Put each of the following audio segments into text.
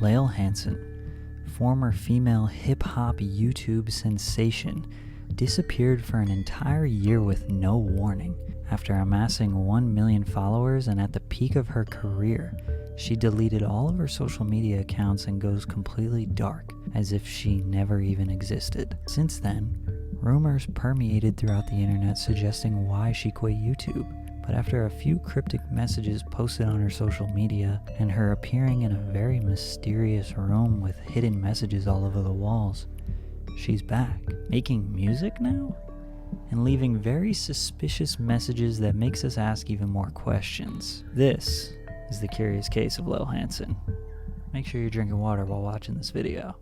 Lael Hansen, former female hip-hop YouTube sensation, disappeared for an entire year with no warning. After amassing 1 million followers and at the peak of her career, she deleted all of her social media accounts and goes completely dark, as if she never even existed. Since then, rumors permeated throughout the internet suggesting why she quit YouTube. But after a few cryptic messages posted on her social media and her appearing in a very mysterious room with hidden messages all over the walls, she's back, making music now? And leaving very suspicious messages that makes us ask even more questions. This is the curious case of Lael Hansen. Make sure you're drinking water while watching this video.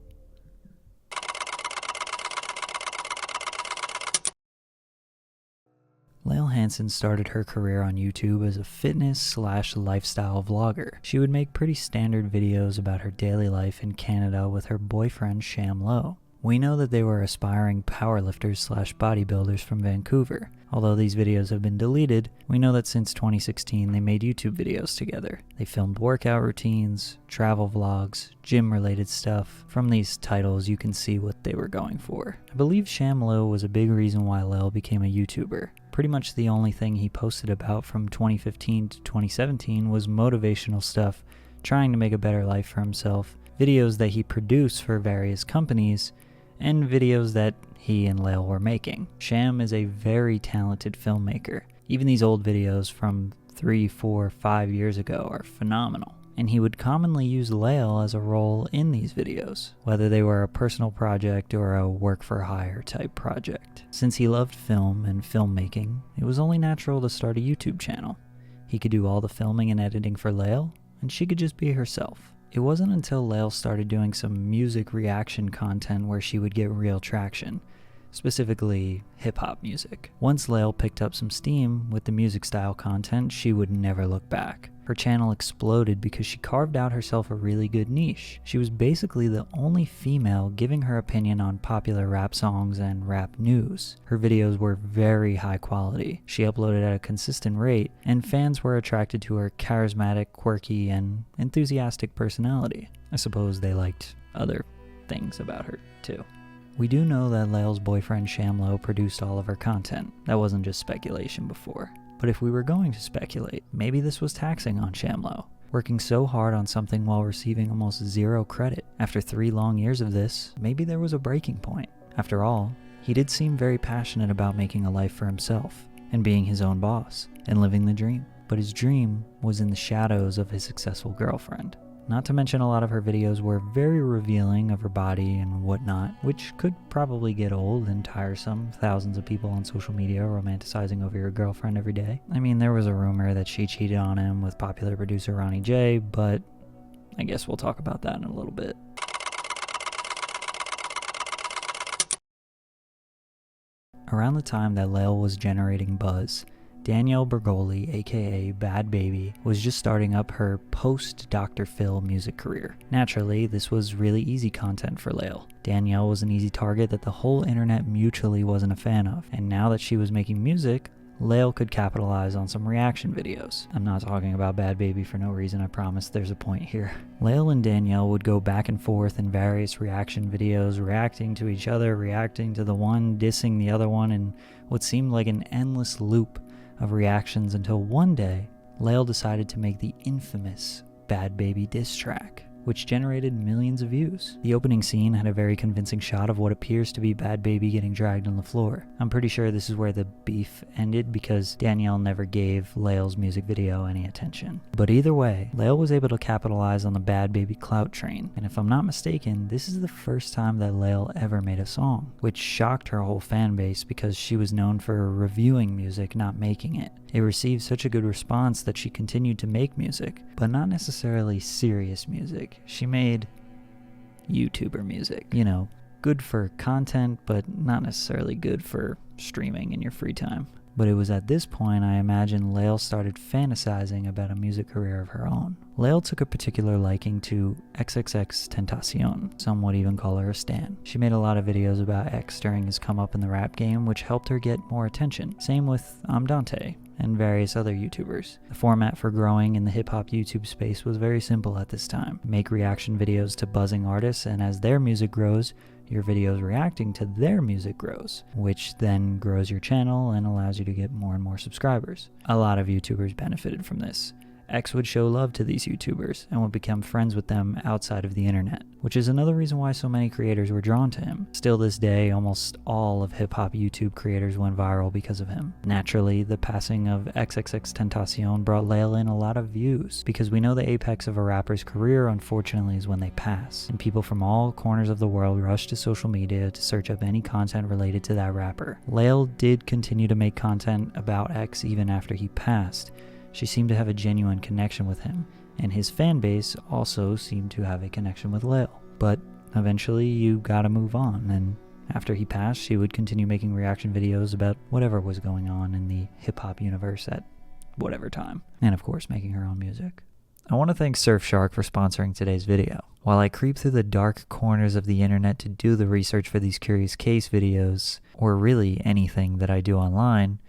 Lael Hansen started her career on YouTube as a fitness/lifestyle vlogger. She would make pretty standard videos about her daily life in Canada with her boyfriend Sham Low. We know that they were aspiring powerlifters/bodybuilders from Vancouver. Although these videos have been deleted, we know that since 2016 they made YouTube videos together. They filmed workout routines, travel vlogs, gym-related stuff. From these titles you can see what they were going for. I believe Sham Low was a big reason why Lael became a YouTuber. Pretty much the only thing he posted about from 2015 to 2017 was motivational stuff, trying to make a better life for himself, videos that he produced for various companies, and videos that he and Lael were making. Sham is a very talented filmmaker. Even these old videos from 3, 4, 5 years ago are phenomenal. And he would commonly use Lael as a role in these videos, whether they were a personal project or a work-for-hire type project. Since he loved film and filmmaking, it was only natural to start a YouTube channel. He could do all the filming and editing for Lael, and she could just be herself. It wasn't until Lael started doing some music reaction content where she would get real traction, specifically hip-hop music. Once Lael picked up some steam with the music style content, she would never look back. Her channel exploded because she carved out herself a really good niche. She was basically the only female giving her opinion on popular rap songs and rap news. Her videos were very high quality. She uploaded at a consistent rate, and fans were attracted to her charismatic, quirky, and enthusiastic personality. I suppose they liked other things about her too. We do know that Lael's boyfriend Sham Low produced all of her content. That wasn't just speculation before. But if we were going to speculate, maybe this was taxing on Sham Low, working so hard on something while receiving almost zero credit. After 3 long years of this, maybe there was a breaking point. After all, he did seem very passionate about making a life for himself, and being his own boss, and living the dream. But his dream was in the shadows of his successful girlfriend. Not to mention a lot of her videos were very revealing of her body and whatnot, which could probably get old and tiresome, thousands of people on social media romanticizing over your girlfriend every day. I mean, there was a rumor that she cheated on him with popular producer Ronnie J, but I guess we'll talk about that in a little bit. Around the time that Lael was generating buzz, Danielle Bergoli, aka Bad Baby, was just starting up her post-Dr. Phil music career. Naturally, this was really easy content for Lael. Danielle was an easy target that the whole internet mutually wasn't a fan of, and now that she was making music, Lael could capitalize on some reaction videos. I'm not talking about Bad Baby for no reason, I promise there's a point here. Lael and Danielle would go back and forth in various reaction videos, reacting to each other, reacting to the one, dissing the other one, in what seemed like an endless loop of reactions until one day, Lael decided to make the infamous Bad Baby diss track, which generated millions of views. The opening scene had a very convincing shot of what appears to be Bad Baby getting dragged on the floor. I'm pretty sure this is where the beef ended because Danielle never gave Lael's music video any attention. But either way, Lael was able to capitalize on the Bad Baby clout train, and if I'm not mistaken, this is the first time that Lael ever made a song, which shocked her whole fan base because she was known for reviewing music, not making it. It received such a good response that she continued to make music, but not necessarily serious music. She made YouTuber music. You know, good for content, but not necessarily good for streaming in your free time. But it was at this point I imagine Lael started fantasizing about a music career of her own. Lael took a particular liking to XXXTentacion, some would even call her a stan. She made a lot of videos about X during his come up in the rap game, which helped her get more attention. Same with Dante, and various other YouTubers. The format for growing in the hip-hop YouTube space was very simple at this time. Make reaction videos to buzzing artists, and as their music grows, your videos reacting to their music grows, which then grows your channel and allows you to get more and more subscribers. A lot of YouTubers benefited from this. X would show love to these YouTubers and would become friends with them outside of the internet, which is another reason why so many creators were drawn to him. Still this day, almost all of hip-hop YouTube creators went viral because of him. Naturally, the passing of XXXTentacion brought Lael in a lot of views, because we know the apex of a rapper's career unfortunately is when they pass, and people from all corners of the world rush to social media to search up any content related to that rapper. Lael did continue to make content about X even after he passed. She seemed to have a genuine connection with him, and his fan base also seemed to have a connection with Lael. But eventually you gotta move on, and after he passed, she would continue making reaction videos about whatever was going on in the hip-hop universe at whatever time, and of course making her own music. I want to thank Surfshark for sponsoring today's video. While I creep through the dark corners of the internet to do the research for these Curious Case videos, or really anything that I do online,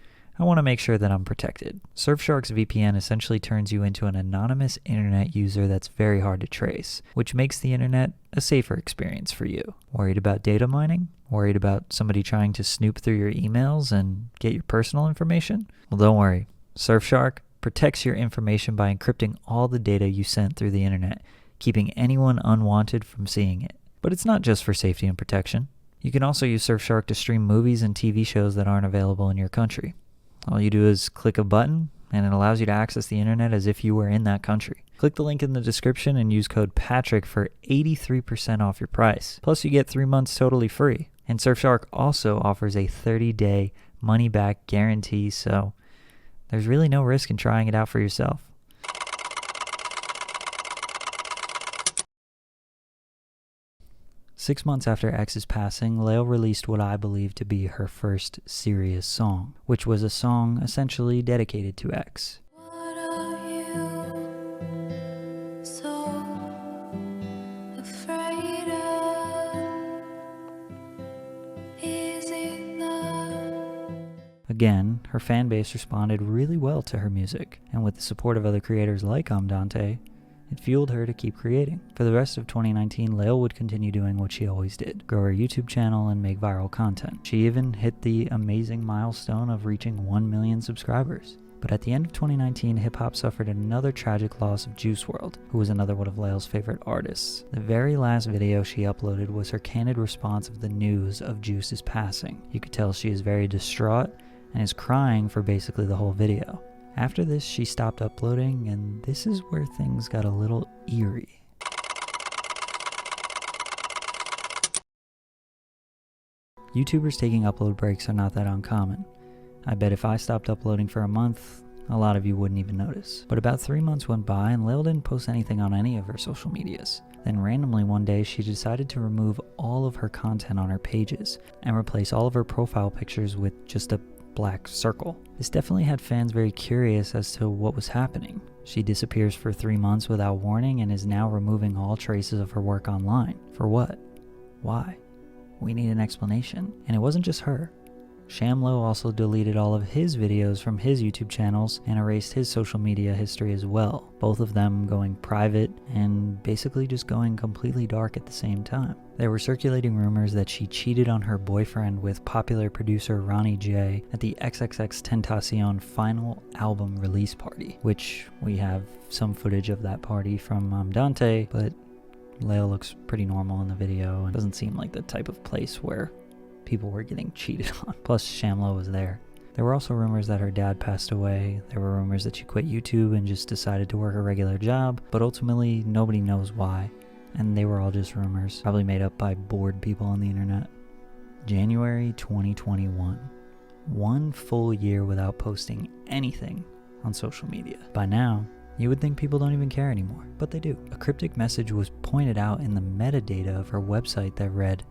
I want to make sure that I'm protected. Surfshark's VPN essentially turns you into an anonymous internet user that's very hard to trace, which makes the internet a safer experience for you. Worried about data mining? Worried about somebody trying to snoop through your emails and get your personal information? Well, don't worry. Surfshark protects your information by encrypting all the data you sent through the internet, keeping anyone unwanted from seeing it. But it's not just for safety and protection. You can also use Surfshark to stream movies and TV shows that aren't available in your country. All you do is click a button, and it allows you to access the internet as if you were in that country. Click the link in the description and use code PATRICK for 83% off your price. Plus, you get 3 months totally free. And Surfshark also offers a 30-day money-back guarantee, so there's really no risk in trying it out for yourself. Six months after X's passing, Lael released what I believe to be her first serious song, which was a song essentially dedicated to X. What are you so afraid of? Easy love. Again, her fan base responded really well to her music, and with the support of other creators like Dante, it fueled her to keep creating. For the rest of 2019, Lael would continue doing what she always did, grow her YouTube channel and make viral content. She even hit the amazing milestone of reaching 1 million subscribers. But at the end of 2019, hip-hop suffered another tragic loss of Juice WRLD, who was another one of Lael's favorite artists. The very last video she uploaded was her candid response of the news of Juice's passing. You could tell she is very distraught and is crying for basically the whole video. After this, she stopped uploading, and this is where things got a little eerie. YouTubers taking upload breaks are not that uncommon. I bet if I stopped uploading for a month, a lot of you wouldn't even notice. But about 3 months went by and Lael didn't post anything on any of her social medias. Then randomly one day, she decided to remove all of her content on her pages and replace all of her profile pictures with just a black circle. This definitely had fans very curious as to what was happening. She disappears for 3 months without warning and is now removing all traces of her work online. For what? Why? We need an explanation. And it wasn't just her. Shamlo also deleted all of his videos from his YouTube channels and erased his social media history as well, both of them going private and basically just going completely dark at the same time. There were circulating rumors that she cheated on her boyfriend with popular producer Ronnie J at the XXXTentacion final album release party, which we have some footage of that party from Dante, but Lael looks pretty normal in the video and doesn't seem like the type of place where people were getting cheated on. Plus, Shamlo was there. There were also rumors that her dad passed away. There were rumors that she quit YouTube and just decided to work a regular job, but ultimately nobody knows why. And they were all just rumors, probably made up by bored people on the internet. January 2021. 1 full year without posting anything on social media. By now, you would think people don't even care anymore, but they do. A cryptic message was pointed out in the metadata of her website that read,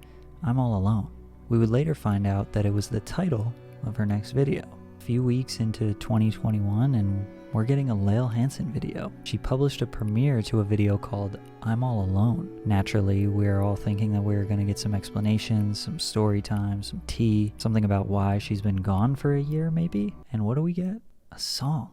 "I'm all alone." We would later find out that it was the title of her next video. A few weeks into 2021 and we're getting a Lael Hansen video. She published a premiere to a video called I'm All Alone. Naturally, we're all thinking that we're going to get some explanations, some story time, some tea, something about why she's been gone for a year maybe. And what do we get? A a song.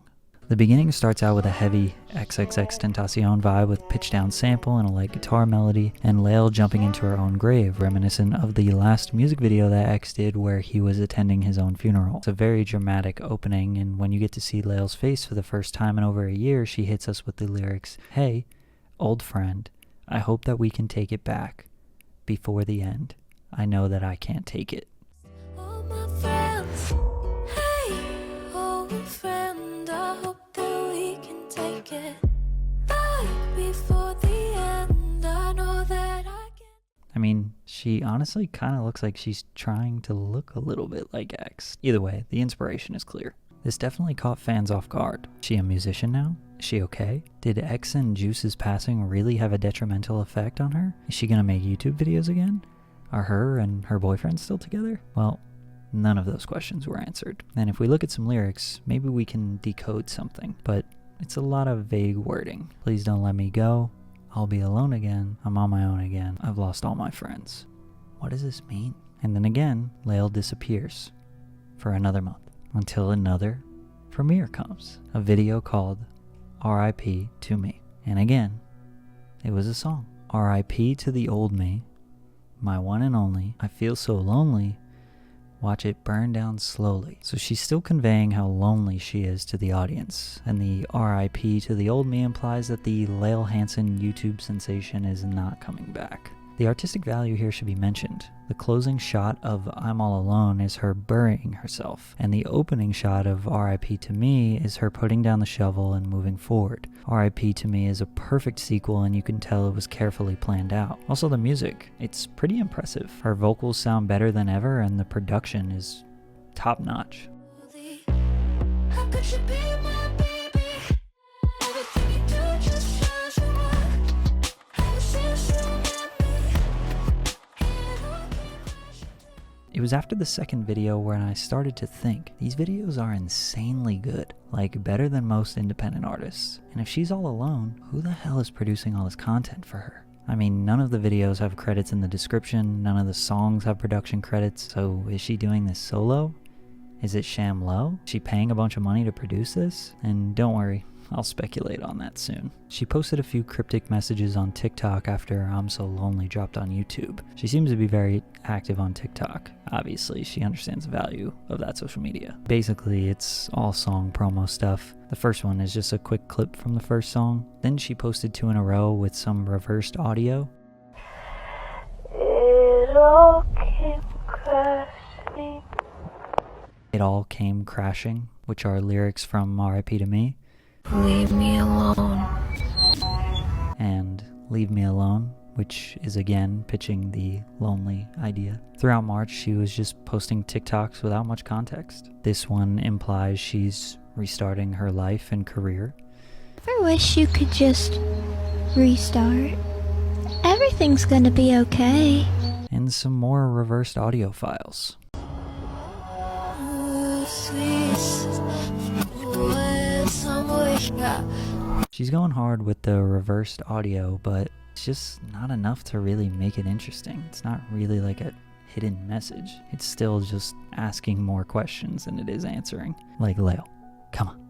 The beginning starts out with a heavy XXXTentacion vibe with pitch down sample and a light guitar melody, and Lael jumping into her own grave, reminiscent of the last music video that X did where he was attending his own funeral. It's a very dramatic opening, and when you get to see Lael's face for the first time in over a year, she hits us with the lyrics, "Hey, old friend, I hope that we can take it back. Before the end, I know that I can't take it." All my friends, hey, old friend, I hope that we can take it back before the end. I know that I can. I mean, she honestly kind of looks like she's trying to look a little bit like X. Either way, the inspiration is clear. This definitely caught fans off guard. Is she a musician now? Is she okay? Did X and Juice's passing really have a detrimental effect on her? Is she gonna make YouTube videos again? Are her and her boyfriend still together? Well, none of those questions were answered. And if we look at some lyrics, maybe we can decode something. But it's a lot of vague wording. Please don't let me go. I'll be alone again. I'm on my own again. I've lost all my friends. What does this mean? And then again, Lael disappears for another month until another premiere comes. A video called R.I.P. to Me. And again, it was a song. R.I.P. to the old me, my one and only. I feel so lonely. Watch it burn down slowly. So she's still conveying how lonely she is to the audience. And the R.I.P. to the old me implies that the Lael Hansen YouTube sensation is not coming back. The artistic value here should be mentioned. The closing shot of I'm All Alone is her burying herself, and the opening shot of R.I.P. to Me is her putting down the shovel and moving forward. R.I.P. to Me is a perfect sequel, and you can tell it was carefully planned out. Also the music, it's pretty impressive. Her vocals sound better than ever, and the production is top notch. How could you be my baby? Everything you do just shows you what. Ever since you met me, It was after the second video when I started to think, these videos are insanely good, like better than most independent artists. And if she's all alone, who the hell is producing all this content for her? I mean, none of the videos have credits in the description, none of the songs have production credits, so is she doing this solo? Is it Sham Low? Is she paying a bunch of money to produce this? And don't worry, I'll speculate on that soon. She posted a few cryptic messages on TikTok after I'm So Lonely dropped on YouTube. She seems to be very active on TikTok. Obviously, she understands the value of that social media. Basically, it's all song promo stuff. The first one is just a quick clip from the first song. Then she posted 2 in a row with some reversed audio. it all came crashing. It all came crashing, which are lyrics from R.I.P. to Me. Leave me alone. And Leave Me Alone, which is again pitching the lonely idea. Throughout March, she was just posting TikToks without much context. This one implies she's restarting her life and career. I wish you could just restart. Everything's gonna be okay. And some more reversed audio files. She's going hard with the reversed audio, but it's just not enough to really make it interesting. It's not really like a hidden message. It's still just asking more questions than it is answering. Like, Lael, come on,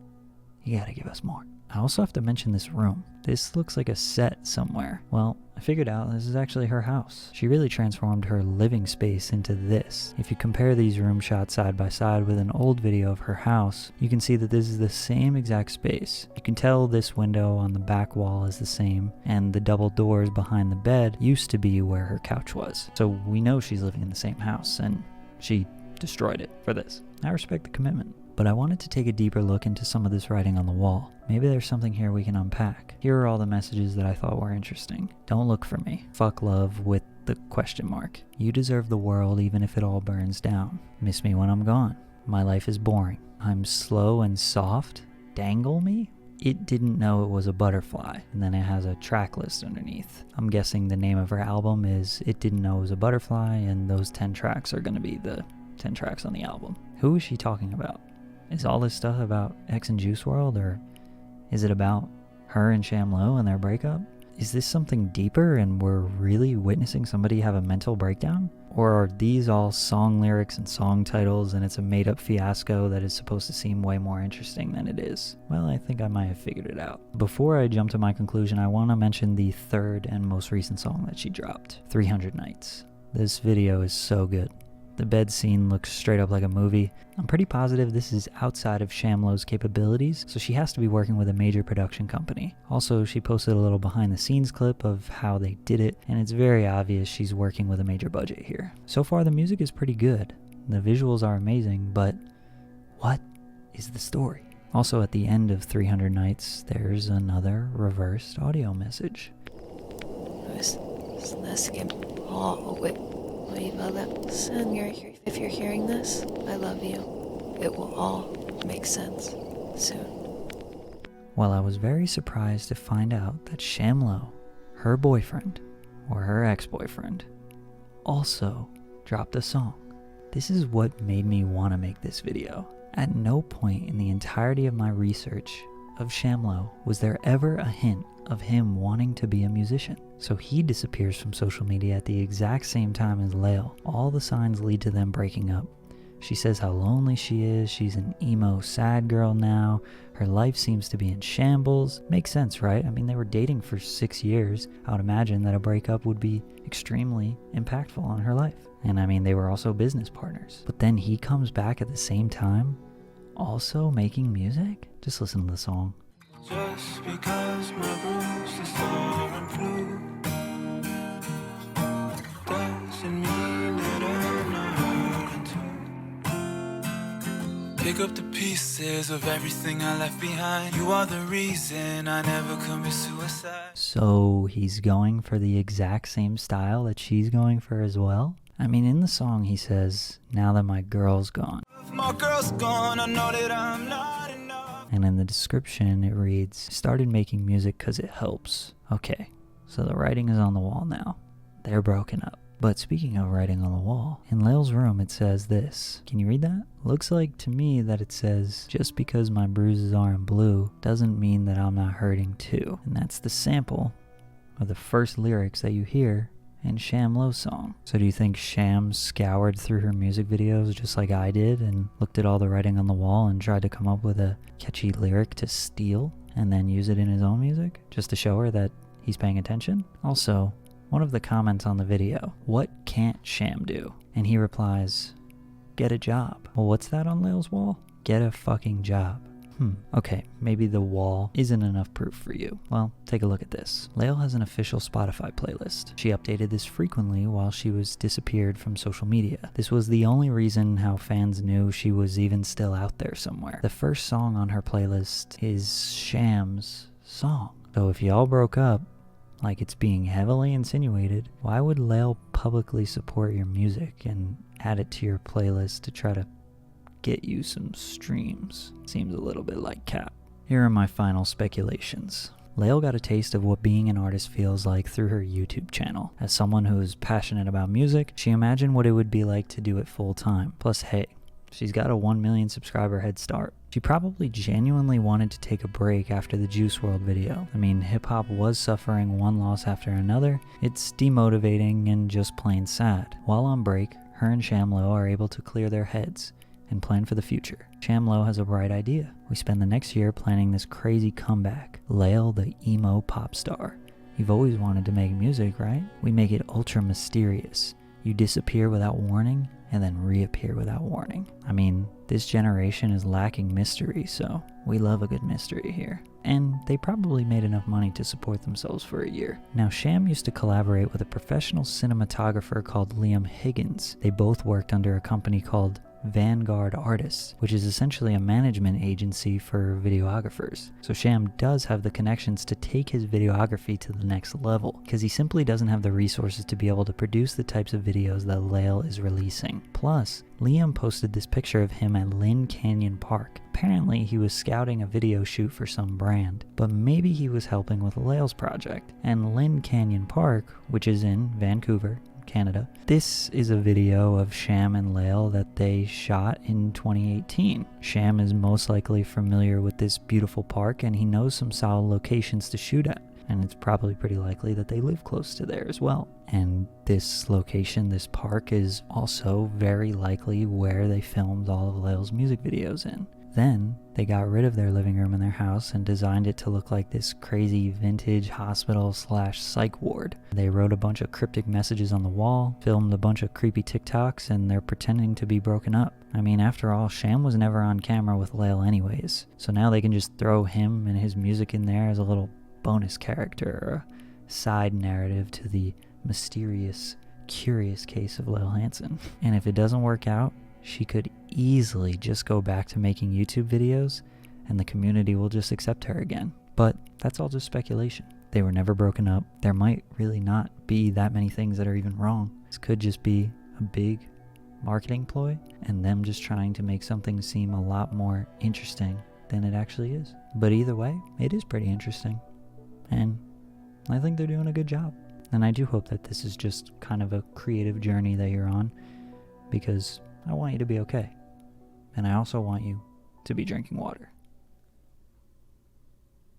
you gotta give us more. I also have to mention this room. This looks like a set somewhere. Well, I figured out this is actually her house. She really transformed her living space into this. If you compare these room shots side by side with an old video of her house, you can see that this is the same exact space. You can tell this window on the back wall is the same, and the double doors behind the bed used to be where her couch was. So we know she's living in the same house, and she destroyed it for this. I respect the commitment. But I wanted to take a deeper look into some of this writing on the wall. Maybe there's something here we can unpack. Here are all the messages that I thought were interesting. Don't look for me. Fuck love with the question mark. You deserve the world even if it all burns down. Miss me when I'm gone. My life is boring. I'm slow and soft. Dangle me? It didn't know it was a butterfly. And then it has a track list underneath. I'm guessing the name of her album is It Didn't Know It Was a Butterfly, and those 10 tracks are going to be the 10 tracks on the album. Who is she talking about? Is all this stuff about X and Juice WRLD, or is it about her and Sham Low and their breakup? Is this something deeper and we're really witnessing somebody have a mental breakdown? Or are these all song lyrics and song titles and it's a made-up fiasco that is supposed to seem way more interesting than it is? Well, I think I might have figured it out. Before I jump to my conclusion, I want to mention the third and most recent song that she dropped, 300 Nights. This video is so good. The bed scene looks straight up like a movie. I'm pretty positive this is outside of Shamlo's capabilities, so she has to be working with a major production company. Also, she posted a little behind the scenes clip of how they did it, and it's very obvious she's working with a major budget here. So far, the music is pretty good. The visuals are amazing, but what is the story? Also, at the end of 300 Nights, there's another reversed audio message. Son, if you're hearing this, I love you. It will all make sense soon. Well, I was very surprised to find out that Shamlo, her boyfriend, or her ex-boyfriend, also dropped a song. This is what made me want to make this video. At no point in the entirety of my research of Shamlo was there ever a hint of him wanting to be a musician. So he disappears from social media at the exact same time as Lael. All the signs lead to them breaking up. She says how lonely she is, she's an emo sad girl now, her life seems to be in shambles. Makes sense, right? I mean, they were dating for 6 years. I would imagine that a breakup would be extremely impactful on her life. And I mean, they were also business partners. But then he comes back at the same time, also making music? Just listen to the song. Just because my bruise is torn blue doesn't mean that I'm not hurting too. Pick up the pieces of everything I left behind. You are the reason I never commit suicide. So he's going for the exact same style that she's going for as well? I mean, in the song he says, now that my girl's gone. If my girl's gone, I know that I'm not enough. And in the description it reads, started making music cause it helps. Okay, so the writing is on the wall now. They're broken up. But speaking of writing on the wall, in Lael's room it says this. Can you read that? Looks like to me that it says, just because my bruises aren't blue doesn't mean that I'm not hurting too. And that's the sample of the first lyrics that you hear in Shamlo's song. So do you think Sham scoured through her music videos just like I did and looked at all the writing on the wall and tried to come up with a catchy lyric to steal and then use it in his own music just to show her that he's paying attention? Also, one of the comments on the video, what can't Sham do? And he replies, get a job. Well, what's that on Lael's wall? Get a fucking job. Okay, maybe the wall isn't enough proof for you. Well, take a look at this. Lael has an official Spotify playlist. She updated this frequently while she was disappeared from social media. This was the only reason how fans knew she was even still out there somewhere. The first song on her playlist is Sham's song. So if y'all broke up, like it's being heavily insinuated, why would Lael publicly support your music and add it to your playlist to try to get you some streams? Seems a little bit like cap. Here are my final speculations. Lael got a taste of what being an artist feels like through her YouTube channel. As someone who is passionate about music, she imagined what it would be like to do it full time. Plus, hey, she's got a 1 million subscriber head start. She probably genuinely wanted to take a break after the Juice WRLD video. I mean, hip-hop was suffering one loss after another. It's demotivating and just plain sad. While on break, her and Shamlo are able to clear their heads and plan for the future. Shamlo has a bright idea. We spend the next year planning this crazy comeback. Lael, the emo pop star. You've always wanted to make music, right? We make it ultra mysterious. You disappear without warning and then reappear without warning. I mean, this generation is lacking mystery, so we love a good mystery here. And they probably made enough money to support themselves for a year. Now, Sham used to collaborate with a professional cinematographer called Liam Higgins. They both worked under a company called Vanguard Artists, which is essentially a management agency for videographers. So Sham does have the connections to take his videography to the next level, because he simply doesn't have the resources to be able to produce the types of videos that Lael is releasing. Plus, Liam posted this picture of him at Lynn Canyon Park. Apparently he was scouting a video shoot for some brand, but maybe he was helping with Lael's project. And Lynn Canyon Park, which is in Vancouver, Canada. This is a video of Sham and Lael that they shot in 2018. Sham is most likely familiar with this beautiful park and he knows some solid locations to shoot at. and it's probably pretty likely that they live close to there as well. And this location, this park, is also very likely where they filmed all of Lael's music videos in. Then they got rid of their living room in their house and designed it to look like this crazy vintage hospital / psych ward. They wrote a bunch of cryptic messages on the wall, filmed a bunch of creepy TikToks, and they're pretending to be broken up. I mean, after all, Sham was never on camera with Lael anyways, so now they can just throw him and his music in there as a little bonus character or a side narrative to the mysterious, curious case of Lael Hansen. And if it doesn't work out, she could easily just go back to making YouTube videos and the community will just accept her again. But that's all just speculation. They were never broken up. There might really not be that many things that are even wrong. This could just be a big marketing ploy and them just trying to make something seem a lot more interesting than it actually is. But either way, it is pretty interesting. And I think they're doing a good job. And I do hope that this is just kind of a creative journey that you're on, because I want you to be okay. And I also want you to be drinking water.